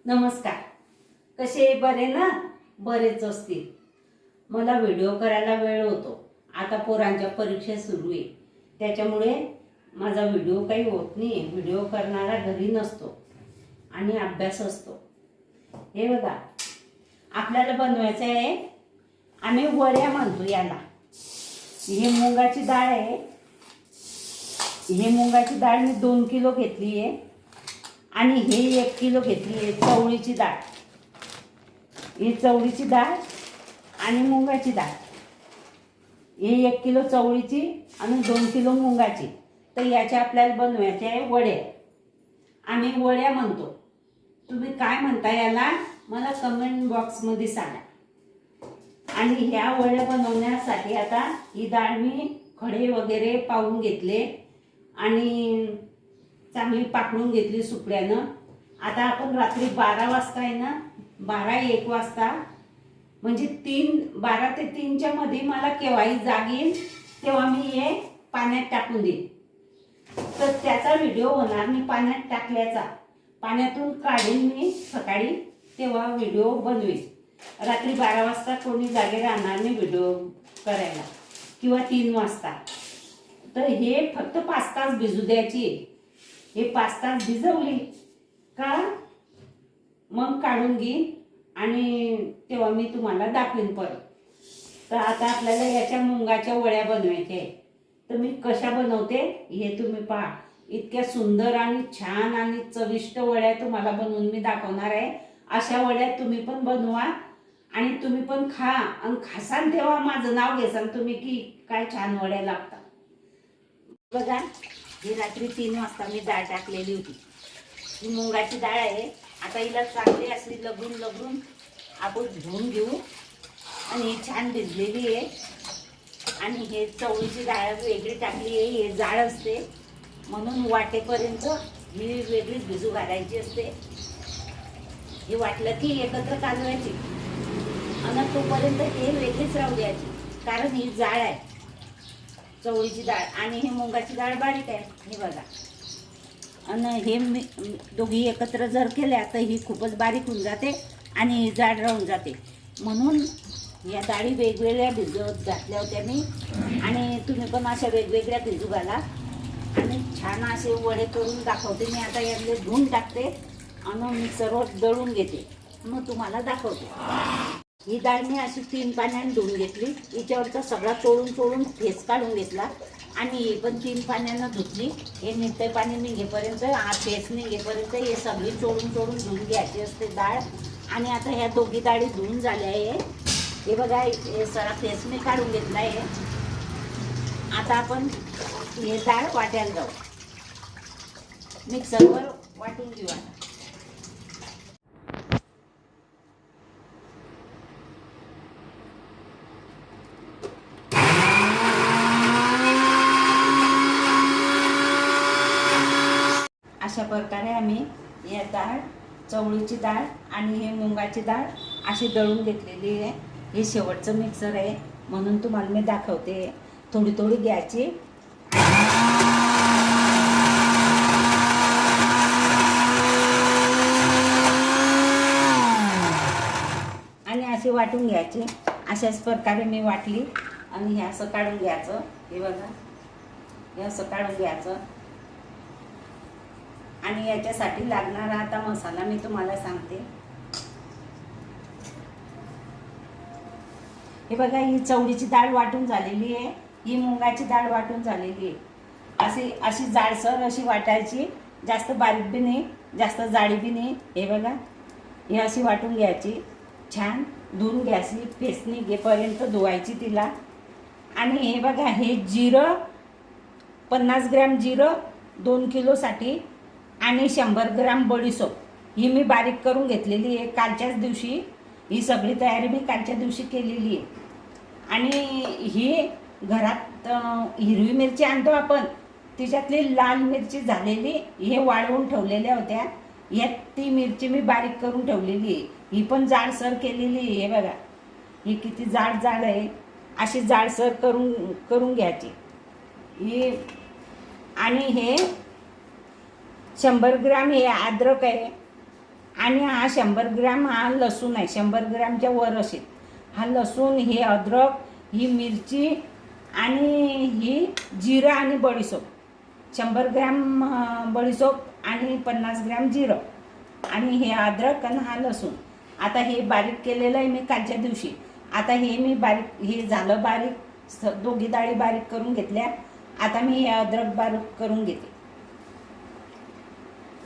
नमस्कार. कसे बरे ना? बरेच असतील. मला व्हिडिओ करायला वेळ होतो. आता पोरांच्या परीक्षा सुरू आहे, त्याच्यामुळे माझा व्हिडिओ काही होत नाही. व्हिडिओ करणारा घरी नसतो आणि अभ्यास असतो. हे बघा, आपल्याला बनवायचं आहे, आम्ही वड्या म्हणतो याला. हे मुगाची डाळ आहे. हे मुगाची डाळ मी 2 किलो घेतली आहे आणि हे 1 किलो घेतली आहे. चवळीची डाळ, ही चवळीची डाळ आणि मुगाची डाळ. हे 1 किलो चवळीची आणि 2 किलो मुगाची. तर याच्या आपल्याला बनवायचे आहे वड्या. आम्ही वड्या म्हणतो. तुम्ही काय म्हणता याला मला कमेंट बॉक्समध्ये सांगा. आणि ह्या वड्या बनवण्यासाठी आता ही डाळ मी खडे वगैरे पावून घेतले आणि चांगली पाकडून घेतली सुकड्यानं. आता आपण रात्री 12 वाजता आहे ना, 12-1 वाजता म्हणजे 12 ते 3च्या मध्ये मला केव्हाही जाग येईल तेव्हा मी हे पाण्यात टाकून देईन. तर त्याचा व्हिडिओ होणार मी पाण्यात टाकल्याचा. पाण्यातून काढीन मी सकाळी, तेव्हा व्हिडिओ बनवेल. रात्री 12 वाजता कोणी जागे राहणार नाही व्हिडिओ करायला, किंवा 3 वाजता. तर हे फक्त 5 तास भिजू द्यायची. हे 5 तास भिजवली का मग काढून घेईन आणि तेव्हा मी तुम्हाला दाखवेन परत. तर आता आपल्याला याच्या मुगाच्या वड्या बनवायच्या आहे. तर मी कशा बनवते हे तुम्ही पहा. इतक्या सुंदर आणि छान आणि चविष्ट वड्या तुम्हाला बनवून मी दाखवणार आहे. अशा वड्या तुम्ही पण बनवा आणि तुम्ही पण खा, आणि खासान तेव्हा माझं नाव घेसान तुम्ही की काय छान वड्या लागतात. बघा, ही रात्री 3 वाजता मी डाळ टाकलेली होती. ही मुगाची डाळ आहे. आता हिला चांगली अशी लगून आपण धुवून घेऊ. आणि ही छान भिजलेली आहे. आणि हे चवळीची डाळ वेगळी टाकली आहे. हे जाड असते म्हणून वाटेपर्यंत ही वेगळीच भिजू घालायची असते. हे वाटलं की एकत्र कालवायची आणि तोपर्यंत हे वेगळीच राहू द्यायची, कारण ही जाड आहे चवळीची डाळ आणि ही मुगाची डाळ बारीक आहे. हे बघा, आणि हे दोघी एकत्र जर केल्या तर ही खूपच बारीक होऊन जाते आणि जाड राहून जाते. म्हणून या डाळी वेगवेगळ्या भिजवत घातल्या होत्या मी. आणि तुम्ही पण अशा वेगवेगळ्या भिजू घाला आणि छान असे वडे करून दाखवते मी. आता यातले धुवून टाकते आणि मिक्सरवर दळून घेते, मग तुम्हाला दाखवते. ही डाळ मी अशी 3 पाण्याने धुवून घेतली. हिच्यावरचा सगळा चोळून फेस काढून घेतला आणि ही पण 3 पाण्यानं धुतली. हे निघते पाणी निघेपर्यंत, हा फेस निघेपर्यंत हे सगळी चोळून धुवून घ्यायची असते डाळ. आणि आता ह्या दोघी डाळी धुवून झाल्या आहे. हे बघा, हे सगळा फेस मी काढून घेतला आहे. आता आपण हे डाळ वाटायला जाऊ. मिक्सरवर वाटून घेऊ. आता अशा प्रकारे आम्ही या डाळ, चवळीची डाळ आणि हे मुगाची डाळ अशी दळून घेतलेली आहे. हे शेवटचं मिक्सर आहे म्हणून तुम्हाला मी दाखवते. थोडी घ्यायची आणि अशी वाटून घ्यायची. अशाच प्रकारे मी वाटली आणि हे असं काढून घ्यायचं. हे बघा, हे असं काढून घ्यायचं. आणि याच्यासाठी लागणारा आता मसाला मी तुम्हाला सांगते. हे बघा, ही चवळीची डाळ वाटून झालेली आहे. ही मुगाची डाळ वाटून झालेली आहे. अशी जाडसर अशी वाटायची, जास्त बारीक बी नाही, जास्त जाडी बी नाही. हे बघा, ही अशी वाटून घ्यायची. छान धुवून घ्यायची, फेस निघेपर्यंत धुवायची तिला. आणि हे बघा, हे जिरं 50 ग्रॅम जिरं 2 किलोसाठी आणि 100 ग्रॅम बडीशेप ही मी बारीक करून घेतलेली आहे कालच्याच दिवशी. ही सगळी तयारी मी कालच्या दिवशी केलेली आहे. आणि ही घरात हिरवी मिरची आणतो आपण, तिच्यातली लाल मिरची झालेली हे वाळवून ठेवलेल्या होत्या. यात ती मिरची मी बारीक करून ठेवलेली आहे. ही पण जाडसर केलेली आहे. हे बघा, ही किती जाड आहे. अशी जाडसर करून घ्यायची ही. आणि हे 100 ग्रॅम हे अद्रक आहे. आणि हा 100 ग्रॅम हा लसूण आहे, 100 ग्रॅमच्या वर असेल. हा लसूण, हे अद्रक, ही मिरची आणि ही जिरं आणि बडीशोप. 100 ग्रॅम बडीशोप आणि 50 ग्रॅम जिरं आणि हे अद्रक आणि हा लसूण. आता हे बारीक केलेलं आहे मी कालच्या दिवशी. आता हे मी बारीक, हे झालं बारीक, दोघी डाळी बारीक करून घेतल्या. आता मी हे अद्रक बारीक करून घेते.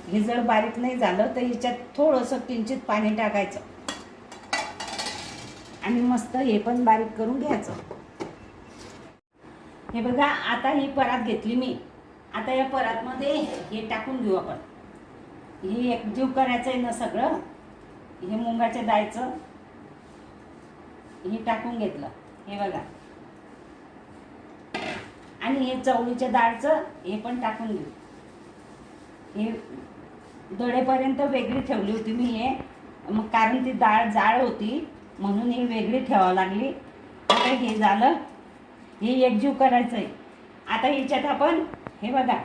हे जर बारीक नाही झालं तर याच्यात थोडंसं किंचित पाणी टाकायचं आणि मस्त हे पण बारीक करून घ्यायचं. हे बघा, आता ही परात घेतली मी. आता या परातमध्ये हे टाकून घेऊ आपण. हे एकजीव करायचं आहे ना सगळं. हे मुगाच्या डाळीचं हे टाकून घेतलं, हे बघा. आणि हे चवळीच्या डाळचं हे पण टाकून घेऊ. हे दडेपर्यंत वेगळी ठेवली होती मी हे, मग कारण ती डाळ जाड होती म्हणून ही वेगळी ठेवावं लागली. आता हे झालं, हे एकजीव करायचं आहे. आता ह्याच्यात आपण हे बघा,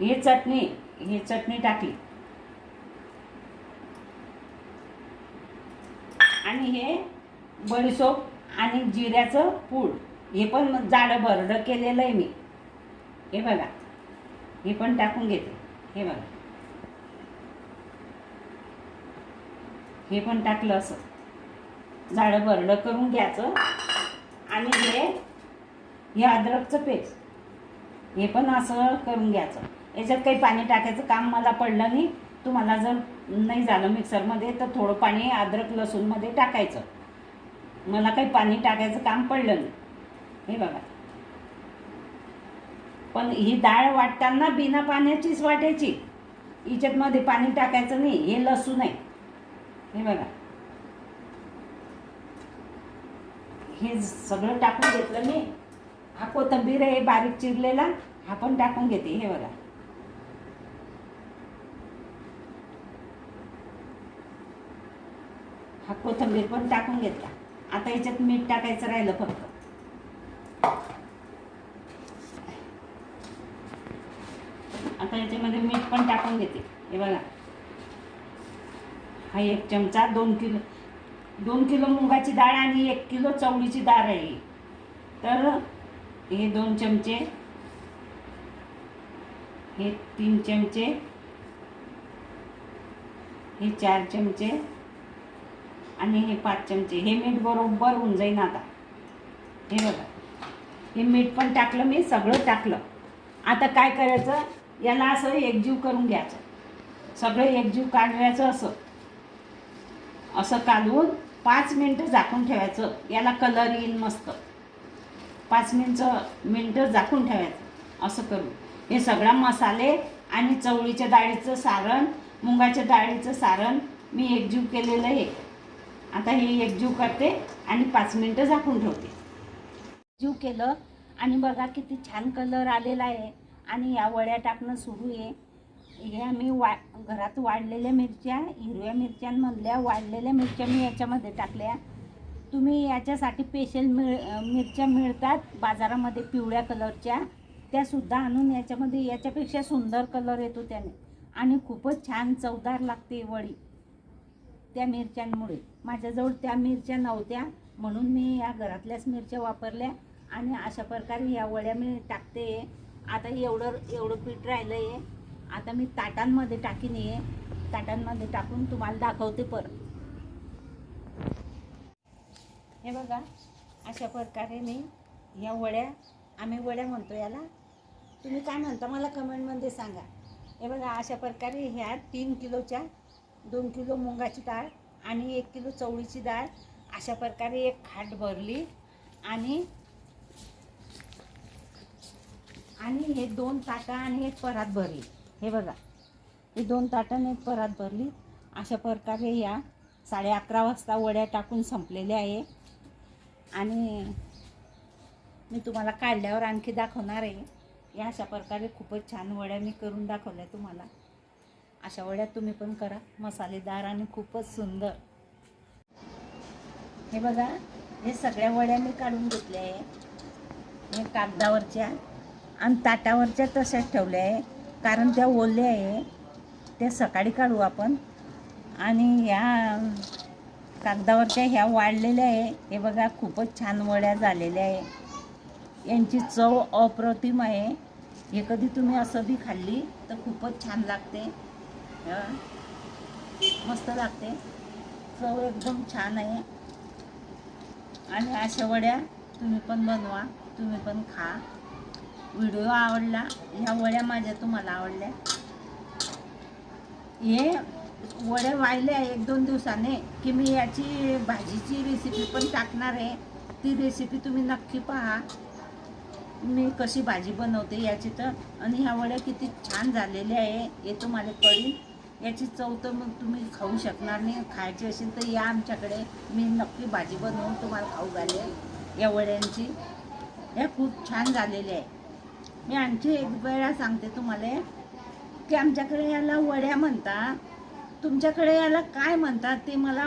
हे चटणी टाकली आणि हे बडीशोप आणि जिऱ्याचं पूड हे पण जाडं भरडं केलेलं आहे मी. हे बघा, हे पण टाकून घेते. हे बघा, हे पण टाकलं, असं जाडं भरडं करून घ्यायचं. आणि हे अद्रकचं पेस्ट हे पण असं करून घ्यायचं. याच्यात काही पाणी टाकायचं काम मला पडलं नाही. तुम्हाला जर नाही झालं मिक्सरमध्ये तर थोडं पाणी अद्रक लसूणमध्ये टाकायचं. मला काही पाणी टाकायचं काम पडलं नाही. हे बघा, पण ही डाळ वाटताना बिना पाण्याचीच वाटायची, हिच्यात मध्ये पाणी टाकायचं नाही. हे लसूण आहे, हे बघा. हे सगळं टाकून घेतलं मी. हा कोथिंबीर आहे बारीक चिरलेला, हा पण टाकून घेते. हे बघा, हा कोथिंबीर पण टाकून घेतला. आता याच्यात मीठ टाकायचं राहिलं फक्त. आता याच्यामध्ये मीठ पण टाकून घेते. हे बघा, हा 1 चमचा, 2 किलो मुगाची डाळ आणि 1 किलो चवळीची डाळ आहे. तर हे 2 चमचे, हे 3 चमचे, हे 4 चमचे आणि हे 5 चमचे. हे मीठ बरोबर होऊन जाईन आता. हे बघा, हे मीठ पण टाकलं मी, सगळं टाकलं. आता काय करायचं, याला असं एकजीव करून घ्यायचं. सगळं एकजीव काढायचं. असं काढून 5 मिनटं झाकून ठेवायचं. याला कलर येईल मस्त. 5 मिनटं झाकून ठेवायचं. असं करून हे सगळा मसाले आणि चवळीच्या डाळीचं सारण, मुगाच्या डाळीचं सारण मी एकजीव केलेलं आहे. आता हे एकजीव करते आणि 5 मिनटं झाकून ठेवते. एकजीव केलं आणि बघा किती छान कलर आलेला आहे. आणि या वड्या टाकणं सुरू आहे. ह्या मी घरात वाढलेल्या मिरच्या, हिरव्या मिरच्यांमधल्या वाढलेल्या मिरच्या मी याच्यामध्ये टाकल्या. तुम्ही याच्यासाठी स्पेशल मिरच्या मिळतात बाजारामध्ये पिवळ्या कलरच्या, त्यासुद्धा आणून याच्यामध्ये, याच्यापेक्षा सुंदर कलर येतो त्याने आणि खूपच छान चवदार लागते वडी त्या मिरच्यांमुळे. माझ्याजवळ त्या मिरच्या नव्हत्या म्हणून मी या घरातल्याच मिरच्या वापरल्या आणि अशा प्रकारे या वड्या मी टाकते. आता एवढं पीठ राहिलं आहे. आता मी ताटांमध्ये टाकीन. ताटांमध्ये टाकून तुम्हाला दाखवते परत. हे बघा, अशा प्रकारे मी या वड्या, आम्ही वड्या म्हणतो याला, तुम्ही काय म्हणता मला कमेंटमध्ये सांगा. हे बघा, अशा प्रकारे ह्या 3 किलोच्या 2 किलो मुगाची डाळ आणि 1 किलो चवळीची डाळ अशा प्रकारे एक खाट भरली आणि हे 2 ताटं आणि 1 परात भरली. हे बघा, हे 2 ताटं आणि 1 परात भरली. अशा प्रकारे या 11:30 वाजता वड्या टाकून संपलेल्या आहे. आणि मी तुम्हाला काढल्यावर आणखी दाखवणार आहे. या अशा प्रकारे खूपच छान वड्या मी करून दाखवल्या तुम्हाला. अशा वड्या तुम्ही पण करा, मसालेदार आणि खूपच सुंदर. हे बघा, हे सगळ्या वड्या मी काढून घेतल्या आहे. हे कागदावरच्या आणि ताटावरच्या तशाच ठेवल्या आहे, कारण त्या ओल्या आहे. त्या सकाळी काढू आपण. आणि ह्या कागदावरच्या ह्या वाळलेल्या आहे, हे बघा खूपच छान वड्या झालेल्या आहे. यांची चव अप्रतिम आहे. हे कधी तुम्ही असं बी खाल्ली तर खूपच छान लागते. मस्त लागते, चव एकदम छान आहे. आणि अशा वड्या तुम्ही पण बनवा, तुम्ही पण खा. व्हिडिओ आवडला, ह्या वड्या माझ्या तुम्हाला आवडल्या. हे वड्या वाळल्या 1-2 दिवसाने की मी याची भाजीची रेसिपी पण टाकणार आहे. ती रेसिपी तुम्ही नक्की पहा, मी कशी भाजी बनवते याची. तर आणि ह्या वड्या किती छान झालेल्या आहे हे तुम्हाला कळेल. याची चव तर मग तुम्ही खाऊ शकणार नाही. खायची असेल तर या आमच्याकडे, मी नक्की भाजी बनवून तुम्हाला खाऊ घालेल या वड्यांची. ह्या खूप छान झालेल्या आहे. मी आणखी एक वेळा सांगते तुम्हाला की आमच्याकडे याला वड्या म्हणतात, तुमच्याकडे याला काय म्हणतात ते मला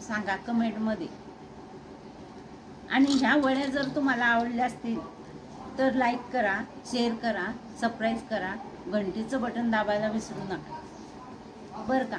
सांगा कमेंटमध्ये. आणि ह्या वड्या जर तुम्हाला आवडल्या असतील तर लाईक करा, शेअर करा, सबस्क्राईब करा, घंटीचं बटन दाबायला विसरू नका बरं का.